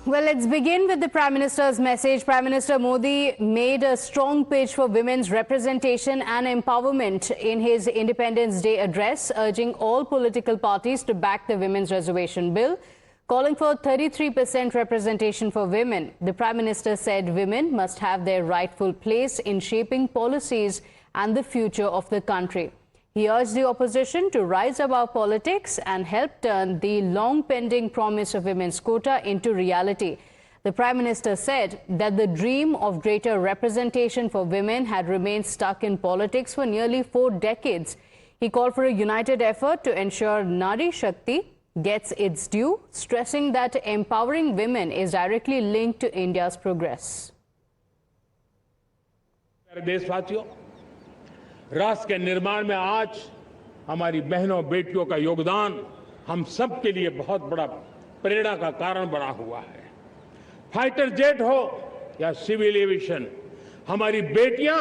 Well, let's begin with the Prime Minister's message. Prime Minister Modi made a strong pitch for women's representation and empowerment in his Independence Day address, urging all political parties to back the Women's Reservation Bill, calling for 33% representation for women. The Prime Minister said women must have their rightful place in shaping policies and the future of the country. He urged the opposition to rise above politics and help turn the long-pending promise of women's quota into reality. The Prime Minister said that the dream of greater representation for women had remained stuck in politics for nearly 4 decades. He called for a united effort to ensure Nari Shakti gets its due, stressing that empowering women is directly linked to India's progress. राष्ट्र के निर्माण में आज हमारी बहनों बेटियों का योगदान हम सब के लिए बहुत बड़ा प्रेरणा का कारण बना हुआ है। फाइटर जेट हो या सिविल एविएशन, हमारी बेटियां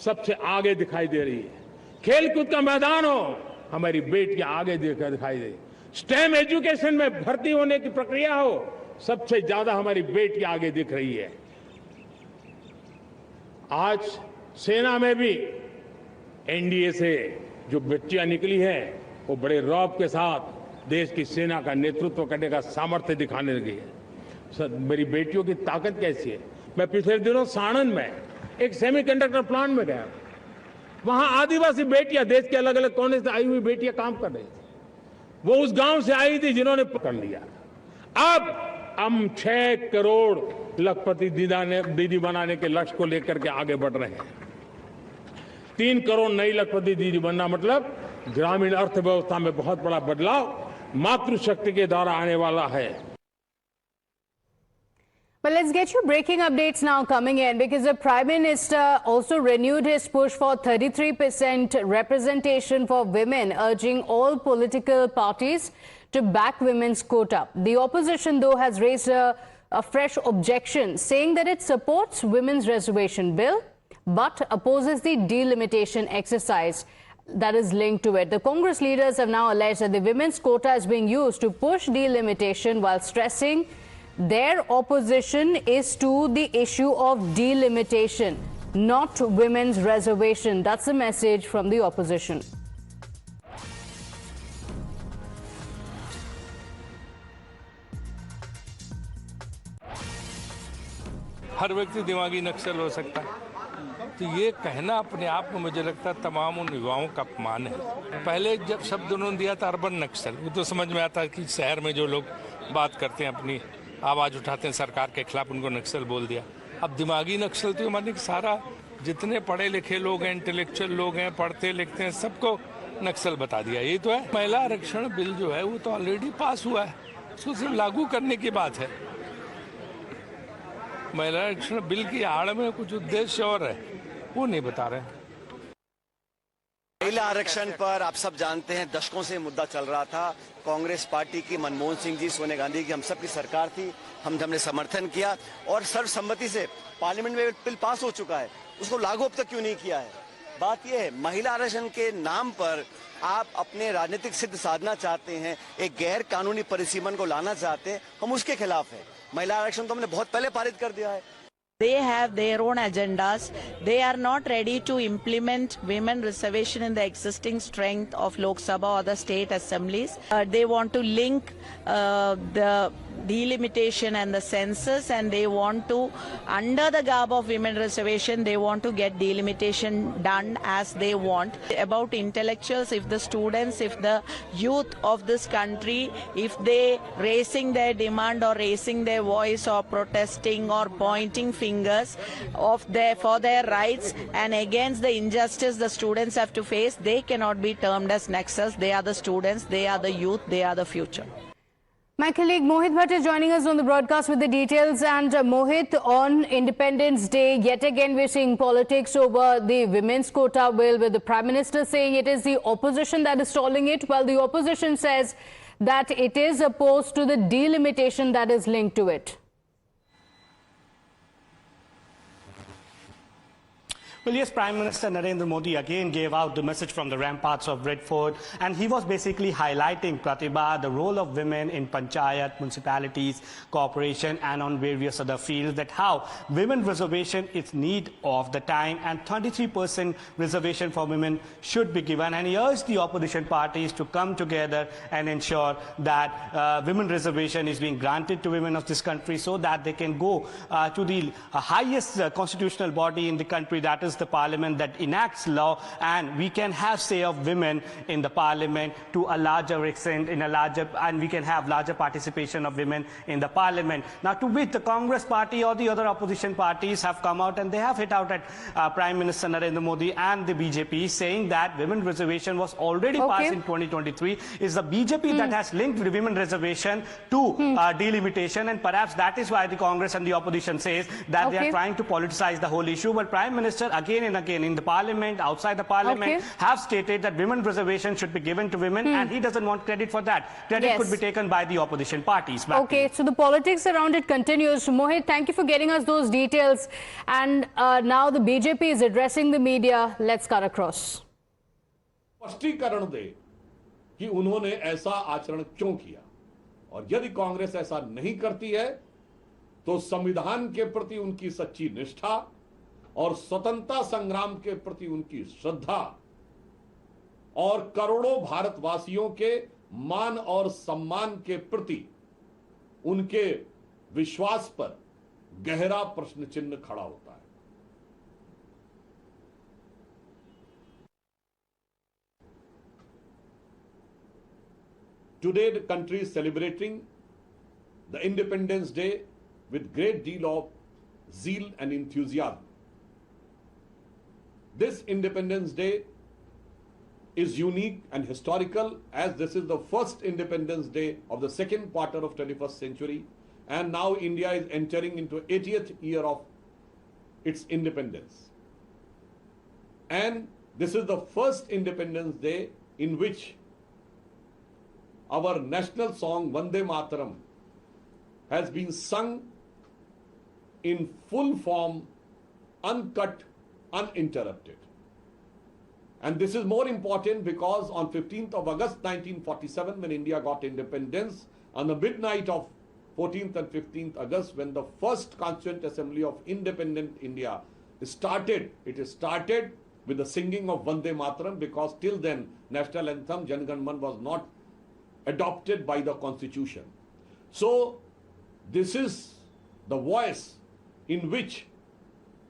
सबसे आगे दिखाई दे रही है। खेलकूद का मैदान हो, हमारी बेटियां आगे दिखाई दे रही। स्टेम एजुकेशन में भर्ती होने की प्रक्रिया हो, सबसे ज्यादा हमारी बेटियां आगे दिख रही है। आज सेना में भी एनडीए से जो बच्चियां निकली हैं, वो बड़े रौब के साथ देश की सेना का नेतृत्व करने का सामर्थ्य दिखाने लगी है। मेरी बेटियों की ताकत कैसी है। मैं पिछले दिनों साणंद में एक सेमीकंडक्टर प्लांट में गया, वहां आदिवासी बेटियां, देश के अलग अलग कोने से आई हुई बेटियां काम कर रही थी। वो उस गांव से आई थी जिन्होंने पकड़ लिया। अब हम 6 करोड़ लखपति दीदी बनाने के लक्ष्य को लेकर के आगे बढ़ रहे हैं। 3 करोड़ नई लखपति दीदी बनना मतलब ग्रामीण अर्थव्यवस्था में बहुत बड़ा बदलाव मातृशक्ति के द्वारा आने वाला है। Well, let's get you breaking updates now coming in, because the Prime Minister also renewed his push for 33% representation for women, urging all political parties to back women's quota. The opposition, though, has raised a fresh objection, saying that it supports women's reservation bill but opposes the delimitation exercise that is linked to it. The Congress leaders have now alleged that the women's quota is being used to push delimitation, while stressing their opposition is to the issue of delimitation, not women's reservation. That's the message from the opposition. हर व्यक्ति दिमागी नक्सल हो सकता है, तो ये कहना अपने आप में मुझे लगता है तमाम उन युवाओं का अपमान है। पहले जब शब्द उन्होंने दिया था अर्बन नक्सल, वो तो समझ में आता है कि शहर में जो लोग बात करते हैं, अपनी आवाज़ उठाते हैं सरकार के खिलाफ, उनको नक्सल बोल दिया। अब दिमागी नक्सल तो माने कि सारा जितने पढ़े लिखे लोग हैं, इंटेलेक्चुअल लोग हैं, पढ़ते लिखते हैं, सबको नक्सल बता दिया। यही तो है। महिला आरक्षण बिल जो है वो तो ऑलरेडी पास हुआ है, उसको सिर्फ लागू करने की बात है। महिला आरक्षण बिल की आड़ में कुछ उद्देश्य और है, वो नहीं बता रहे। महिला आरक्षण पर आप सब जानते हैं दशकों से मुद्दा चल रहा था। कांग्रेस पार्टी की, मनमोहन सिंह जी, सोनिया गांधी की, हम सब की सरकार थी। हमने समर्थन किया और सर्वसम्मति से पार्लियामेंट में बिल पास हो चुका है। उसको लागू अब तक क्यों नहीं किया है? बात यह है, महिला आरक्षण के नाम पर आप अपने राजनीतिक सिद्ध साधना चाहते हैं, एक गैर कानूनी परिसीमन को लाना चाहते हैं। हम उसके खिलाफ हैं। महिला आरक्षण तो हमने बहुत पहले पारित कर दिया है। They have their own agendas. They are not ready to implement women reservation in the existing strength of Lok Sabha or the state assemblies. They want to link the delimitation and the census, and they want to, under the garb of women reservation, they want to get delimitation done as they want. About intellectuals, if the students, if the youth of this country, if they raising their demand or raising their voice or protesting or pointing fingers for their rights and against the injustice the students have to face, they cannot be termed as nexus. They are the students, they are the youth, they are the future. My colleague Mohit Bhatt is joining us on the broadcast with the details. And Mohit, on Independence Day, yet again we're seeing politics over the women's quota bill, with the Prime Minister saying it is the opposition that is stalling it, while the opposition says that it is opposed to the delimitation that is linked to it. Well, yes, Prime Minister Narendra Modi again gave out the message from the ramparts of Red Fort, and he was basically highlighting, Pratibha, the role of women in panchayat, municipalities, corporation, and on various other fields, that how women reservation is need of the time, and 23% reservation for women should be given. And he urged the opposition parties to come together and ensure that women reservation is being granted to women of this country so that they can go to the highest constitutional body in the country, that is the parliament, that enacts law, and we can have say of women in the parliament to a larger extent, and we can have larger participation of women in the parliament. Now, to which the Congress party or the other opposition parties have come out and they have hit out at Prime Minister Narendra Modi and the BJP, saying that women reservation was already passed in 2023. It's the BJP that has linked the women reservation to delimitation, and perhaps that is why the Congress and the opposition says that they are trying to politicize the whole issue. But Prime Minister again and again in the parliament, outside the parliament, have stated that women reservation should be given to women, and he doesn't want credit for that. Credit could be taken by the opposition parties. So the politics around it continues. Mohit, thank you for getting us those details. And now the BJP is addressing the media. Let's cut across. स्पष्टीकरण दे कि उन्होंने ऐसा आचरण क्यों किया, और यदि कांग्रेस ऐसा नहीं करती है तो संविधान के प्रति उनकी सच्ची निष्ठा और स्वतंत्रता संग्राम के प्रति उनकी श्रद्धा और करोड़ों भारतवासियों के मान और सम्मान के प्रति उनके विश्वास पर गहरा प्रश्न चिन्ह खड़ा होता है। Today the country is celebrating the Independence Day with great deal of zeal and enthusiasm. This Independence Day is unique and historical, as this is the first Independence Day of the second quarter of 21st century, and now India is entering into 80th year of its independence. And this is the first Independence Day in which our national song Vande Mataram has been sung in full form, uncut, uninterrupted. And this is more important because on 15th of August 1947, when India got independence, on the midnight of 14th and 15th August, when the first Constituent Assembly of Independent India started, it started with the singing of Vande Mataram, because till then national anthem Jan Gan Man was not adopted by the constitution. So this is the voice in which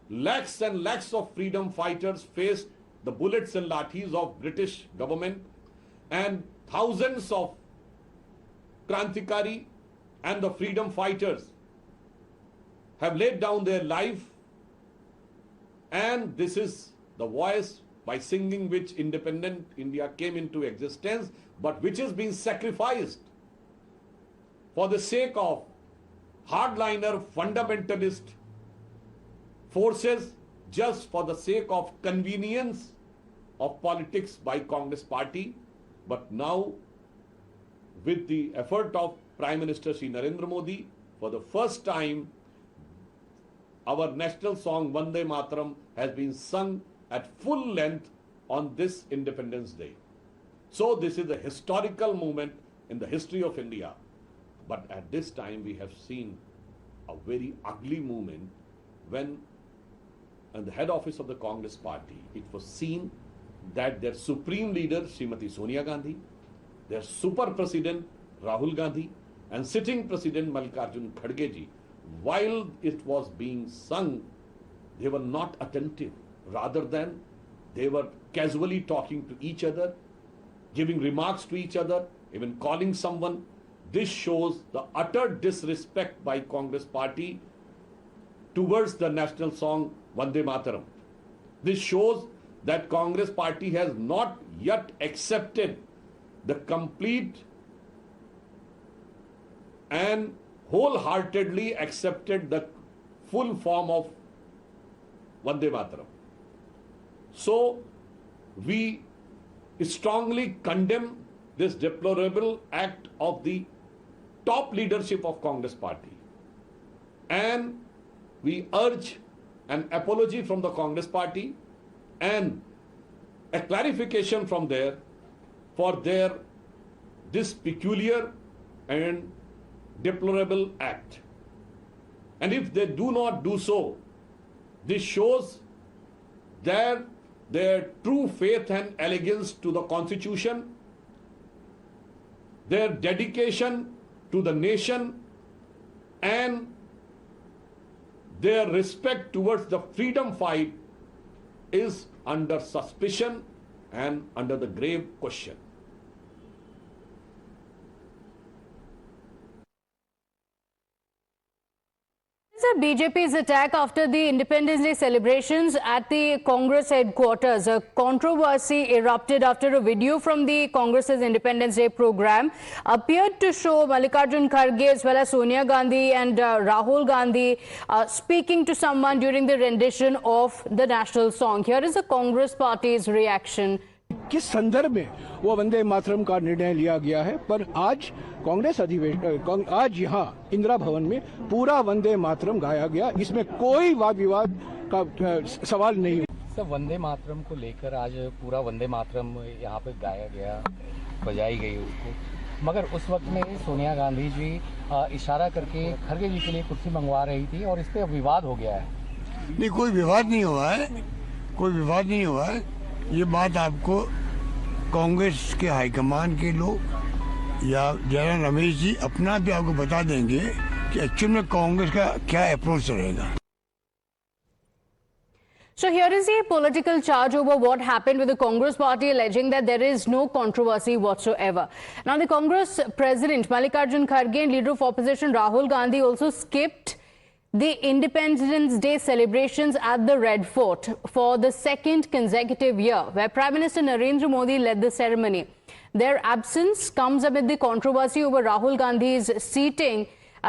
lakhs and lakhs of freedom fighters faced the bullets and lathis of British government, and thousands of Krantikari and the freedom fighters have laid down their life, and this is the voice by singing which independent India came into existence, but which is being sacrificed for the sake of hardliner fundamentalist forces, just for the sake of convenience of politics by Congress party. But now, with the effort of Prime Minister Shri Narendra Modi, for the first time our national song Vande Mataram has been sung at full length on this Independence Day. So this is a historical moment in the history of India. But at this time we have seen a very ugly moment when at the head office of the Congress party, it was seen that their supreme leader Srimati Sonia Gandhi, their super president Rahul Gandhi, and sitting president Mallikarjun Kharge ji, while it was being sung, they were not attentive. Rather than they were casually talking to each other, giving remarks to each other, even calling someone. This shows the utter disrespect by Congress party towards the national song Vande Mataram. This shows that Congress party has not yet accepted the complete and wholeheartedly accepted the full form of Vande Mataram. So we strongly condemn this deplorable act of the top leadership of Congress party, and we urge an apology from the Congress party and a clarification from there for this peculiar and deplorable act. And if they do not do so, this shows their true faith and allegiance to the Constitution, their dedication to the nation, and their respect towards the freedom fight is under suspicion and under the grave question. BJP's attack after the Independence Day celebrations at the Congress headquarters. A controversy erupted after a video from the Congress's Independence Day program appeared to show Mallikarjun Kharge as well as Sonia Gandhi and Rahul Gandhi speaking to someone during the rendition of the national song. Here is the Congress party's reaction. किस संदर्भ में वो वंदे मातरम का निर्णय लिया गया है, पर आज कांग्रेस अधिवेशन आज यहाँ इंदिरा भवन में पूरा वंदे मातरम गाया गया, इसमें कोई वाद विवाद का सवाल नहीं। सर, वंदे मातरम को लेकर आज पूरा वंदे मातरम यहाँ पे गाया गया, बजाई गई उसको, मगर उस वक्त में सोनिया गांधी जी इशारा करके खरगे जी के लिए कुर्सी मंगवा रही थी और इस पे विवाद हो गया है। नहीं, कोई विवाद नहीं हुआ है, कोई विवाद नहीं हुआ है। ये बात आपको कांग्रेस के हाईकमान के लोग या जयराम रमेश जी अपना भी आपको बता देंगे कि एक्चुअल में कांग्रेस का क्या अप्रोच रहेगा। So here is a political charge over what happened with the Congress party, alleging that there is no controversy whatsoever. Now, the Congress president Mallikarjun Kharge and leader of opposition Rahul Gandhi also skipped the Independence Day celebrations at the Red Fort for the second consecutive year, where Prime Minister Narendra Modi led the ceremony. Their absence comes amid the controversy over Rahul Gandhi's seating.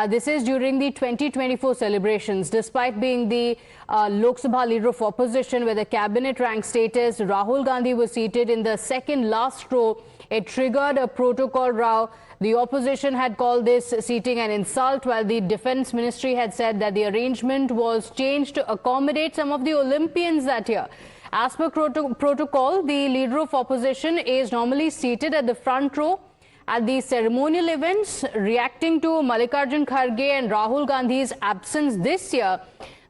This is during the 2024 celebrations. Despite being the Lok Sabha leader of opposition with a cabinet rank status, Rahul Gandhi was seated in the second last row. It triggered a protocol row. The opposition had called this seating an insult, while the Defence Ministry had said that the arrangement was changed to accommodate some of the Olympians that year. As per protocol, the leader of opposition is normally seated at the front row at the ceremonial events. Reacting to Mallikarjun Kharge and Rahul Gandhi's absence this year,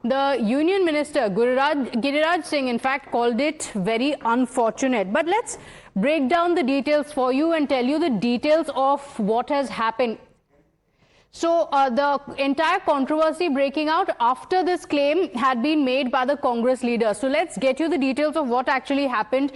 the Union Minister Giriraj Singh in fact called it very unfortunate. But let's break down the details for you and tell you the details of what has happened. So the entire controversy breaking out after this claim had been made by the Congress leader. So let's get you the details of what actually happened.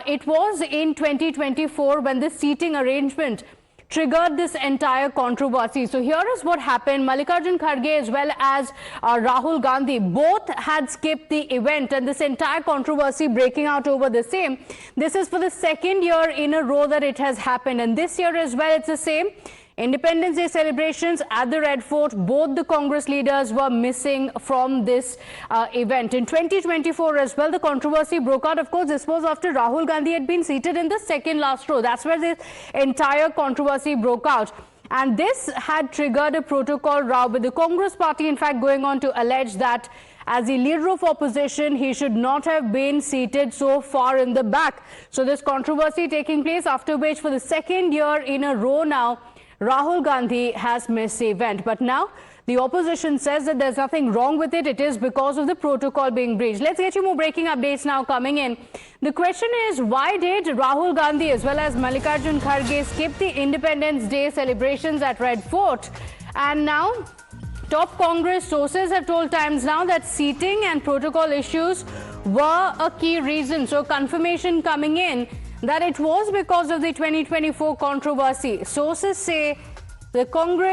It was in 2024 when the seating arrangement triggered this entire controversy. So here is what happened. Mallikarjun Kharge as well as Rahul Gandhi both had skipped the event, and this entire controversy breaking out over the same. This is for the second year in a row that it has happened, and this year as well it's the same. Independence Day celebrations at the Red Fort, both the Congress leaders were missing from this event. In 2024 as well, the controversy broke out. Of course, this was after Rahul Gandhi had been seated in the second last row. That's where the entire controversy broke out. And this had triggered a protocol row, with the Congress party in fact going on to allege that as the leader of opposition, he should not have been seated so far in the back. So this controversy taking place, after which for the second year in a row now, Rahul Gandhi has missed the event. But now the opposition says that there's nothing wrong with it. It is because of the protocol being breached. Let's get you more breaking updates now coming in. The question is, why did Rahul Gandhi as well as Mallikarjun Kharge skip the Independence Day celebrations at Red Fort? And now top Congress sources have told Times Now that seating and protocol issues were a key reason. So confirmation coming in that it was because of the 2024 controversy. Sources say the Congress